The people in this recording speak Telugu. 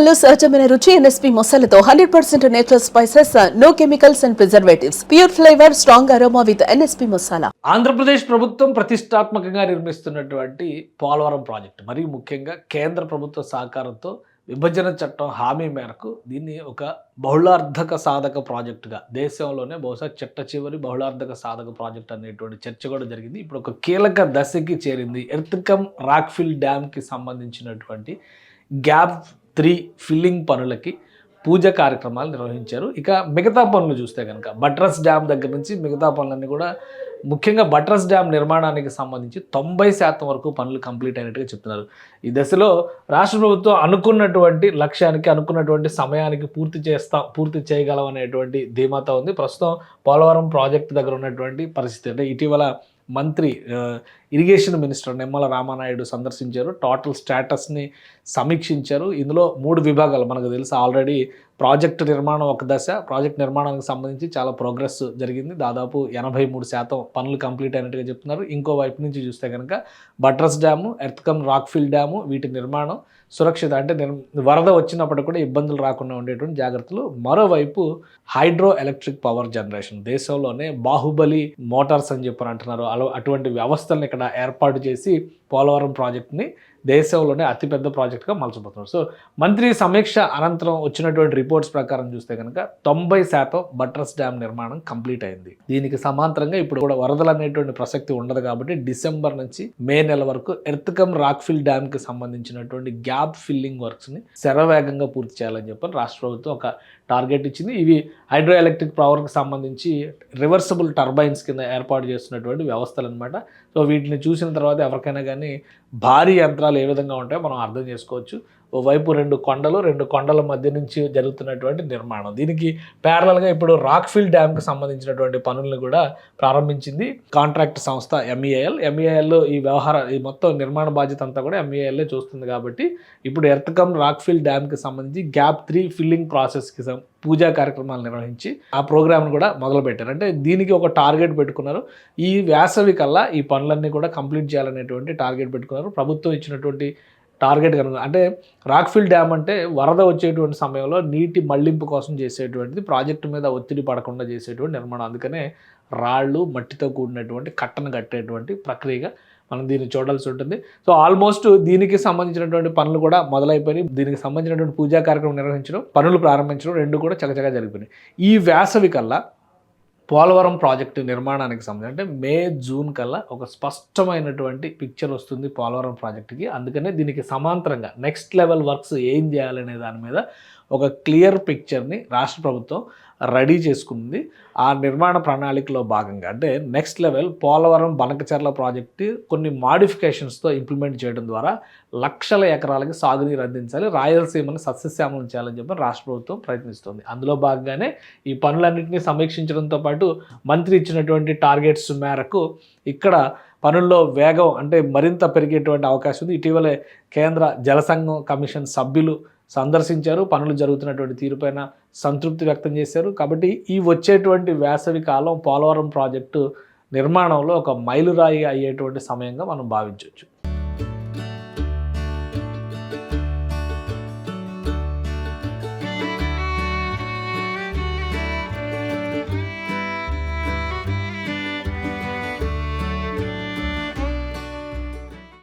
మసాలాలో సహజమైన రుచి ఎన్ఎస్పి మసాలాతో 100% natural spices, no chemicals and preservatives, pure flavour, strong aroma with NSP masala. Andhra Pradesh ప్రభుత్వం ప్రతిష్టాత్మకంగా నిర్మిస్తున్నటువంటి పోలవరం ప్రాజెక్టు మరియు ముఖ్యంగా కేంద్ర ప్రభుత్వ సహకారంతో విభజన చట్టం హామీ మేరకు దీన్ని ఒక బహుళార్థక సాధక ప్రాజెక్టుగా దేశంలోనే బహుశా చిట్ట చివరి బహుళార్థక సాధక ప్రాజెక్ట్ అనేటువంటి చర్చ కూడా జరిగింది. ఇప్పుడు ఒక కీలక దశకి చేరింది. ఎర్త్కమ్ రాక్ఫిల్ డ్యామ్కి సంబంధించినటువంటి గ్యాప్ 3 ఫిల్లింగ్ పనులకి పూజ కార్యక్రమాలు నిర్వహించారు. ఇక మిగతా పనులు చూస్తే కనుక బట్రస్ డ్యామ్ దగ్గర నుంచి మిగతా పనులన్నీ కూడా ముఖ్యంగా బట్రస్ డ్యామ్ నిర్మాణానికి సంబంధించి 90% వరకు పనులు కంప్లీట్ అయినట్టుగా చెప్తున్నారు. ఈ దశలో రాష్ట్ర ప్రభుత్వం అనుకున్నటువంటి లక్ష్యానికి అనుకున్నటువంటి సమయానికి పూర్తి చేయగలం అనేటువంటి ధీమాతో ఉంది. ప్రస్తుతం పోలవరం ప్రాజెక్టు దగ్గర ఉన్నటువంటి పరిస్థితి అంటే ఇటీవల మంత్రి ఇరిగేషన్ మినిస్టర్ నిమ్మల రామానాయుడు సందర్శించారు. టోటల్ స్టేటస్ని సమీక్షించారు. ఇందులో 3 విభాగాలు మనకు తెలుసు. ఆల్రెడీ ప్రాజెక్టు నిర్మాణం ఒక దశ, ప్రాజెక్ట్ నిర్మాణానికి సంబంధించి చాలా ప్రోగ్రెస్ జరిగింది. దాదాపు 83% పనులు కంప్లీట్ అయినట్టుగా చెప్తున్నారు. ఇంకో వైపు నుంచి చూస్తే కనుక బట్రస్ డ్యాము, ఎర్త్కమ్ రాక్ఫిల్ డ్యాము వీటి నిర్మాణం సురక్షిత అంటే వరద వచ్చినప్పుడు కూడా ఇబ్బందులు రాకుండా ఉండేటువంటి జాగ్రత్తలు. మరోవైపు హైడ్రో ఎలక్ట్రిక్ పవర్ జనరేషన్ దేశంలోనే బాహుబలి మోటార్స్ అని చెప్పని అంటున్నారు. అటువంటి వ్యవస్థలను ఇక్కడ ఏర్పాటు చేసి పోలవరం ప్రాజెక్ట్ని దేశంలోనే అతిపెద్ద ప్రాజెక్టుగా మలచబోతున్నారు. సో మంత్రి సమీక్ష అనంతరం వచ్చినటువంటి రిపోర్ట్స్ ప్రకారం చూస్తే కనుక 90% బట్రస్ డ్యామ్ నిర్మాణం కంప్లీట్ అయింది. దీనికి సమాంతరంగా ఇప్పుడు కూడా వరదలు అనేటువంటి ప్రసక్తి ఉండదు కాబట్టి డిసెంబర్ నుంచి మే నెల వరకు ఎర్త్కమ్ రాక్ఫిల్ డ్యామ్కి సంబంధించినటువంటి గ్యాప్ ఫిల్లింగ్ వర్క్స్ని శరవేగంగా పూర్తి చేయాలని చెప్పని రాష్ట్ర ప్రభుత్వం ఒక టార్గెట్ ఇచ్చింది. ఇవి హైడ్రో ఎలక్ట్రిక్ పవర్కి సంబంధించి రివర్సబుల్ టర్బైన్స్ కింద ఏర్పాటు చేస్తున్నటువంటి వ్యవస్థలు అనమాట. సో వీటిని చూసిన తర్వాత ఎవరికైనా కానీ భారీ యంత్రాలు ఏ విధంగా ఉంటాయో మనం అర్థం చేసుకోవచ్చు. ఓవైపు 2 కొండల మధ్య నుంచి జరుగుతున్నటువంటి నిర్మాణం. దీనికి ప్యారలల్గా ఇప్పుడు రాక్ఫిల్ డ్యామ్కి సంబంధించినటువంటి పనులను కూడా ప్రారంభించింది కాంట్రాక్ట్ సంస్థ ఎంఈఐఎల్. ఈ మొత్తం నిర్మాణ బాధ్యత అంతా కూడా ఎంఈఐఎల్లే చూస్తుంది. కాబట్టి ఇప్పుడు ఎర్త్కమ్ రాక్ఫిల్ డ్యామ్కి సంబంధించి గ్యాప్ 3 ఫిల్లింగ్ ప్రాసెస్కి పూజా కార్యక్రమాలు నిర్వహించి ఆ ప్రోగ్రామ్ను కూడా మొదలుపెట్టారు. అంటే దీనికి ఒక టార్గెట్ పెట్టుకున్నారు. ఈ వేసవి కల్లా ఈ పనులన్నీ కూడా కంప్లీట్ చేయాలనేటువంటి టార్గెట్ పెట్టుకున్నారు. ప్రభుత్వం ఇచ్చినటువంటి టార్గెట్ కనుక అంటే రాక్ఫిల్ డ్యామ్ అంటే వరద వచ్చేటువంటి సమయంలో నీటి మళ్లింపు కోసం చేసేటువంటిది, ప్రాజెక్టు మీద ఒత్తిడి పడకుండా చేసేటువంటి నిర్మాణం. అందుకనే రాళ్ళు మట్టితో కూడినటువంటి కట్టను కట్టేటువంటి ప్రక్రియగా మనం దీన్ని చూడాల్సి ఉంటుంది. సో ఆల్మోస్ట్ దీనికి సంబంధించినటువంటి పనులు కూడా మొదలైపోయినాయి. దీనికి సంబంధించినటువంటి పూజా కార్యక్రమం నిర్వహించడం, పనులు ప్రారంభించడం 2 కూడా చకచకా జరిగిపోయినాయి. ఈ వేసవి కల్లా పోలవరం ప్రాజెక్టు నిర్మాణానికి సంబంధించి అంటే మే జూన్ కల్లా ఒక స్పష్టమైనటువంటి పిక్చర్ వస్తుంది పోలవరం ప్రాజెక్టుకి. అందుకనే దీనికి సమాంతరంగా నెక్స్ట్ లెవెల్ వర్క్స్ ఏం చేయాలనే దాని మీద ఒక క్లియర్ పిక్చర్ని రాష్ట్ర ప్రభుత్వం రెడీ చేసుకుంది. ఆ నిర్మాణ ప్రణాళికలో భాగంగా అంటే next level Polavaram Banakacherla project కొన్ని మాడిఫికేషన్స్తో ఇంప్లిమెంట్ చేయడం ద్వారా లక్షల ఎకరాలకి సాగునీరు అందించాలి, రాయలసీమను సస్యశ్యామలం చేయాలని చెప్పి రాష్ట్ర ప్రభుత్వం ప్రయత్నిస్తుంది. అందులో భాగంగానే ఈ పనులన్నింటినీ సమీక్షించడంతో పాటు మంత్రి ఇచ్చినటువంటి టార్గెట్స్ మేరకు ఇక్కడ పనుల్లో వేగం అంటే మరింత పెరిగేటువంటి అవకాశం ఉంది. ఇటీవలే కేంద్ర జలసంఘం కమిషన్ సభ్యులు సందర్శించారు. పనులు జరుగుతున్నటువంటి తీరుపైన సంతృప్తి వ్యక్తం చేశారు. కాబట్టి ఈ వచ్చేటువంటి వేసవి కాలం పోలవరం ప్రాజెక్టు నిర్మాణంలో ఒక మైలురాయి అయ్యేటువంటి సమయంగా మనం భావించవచ్చు.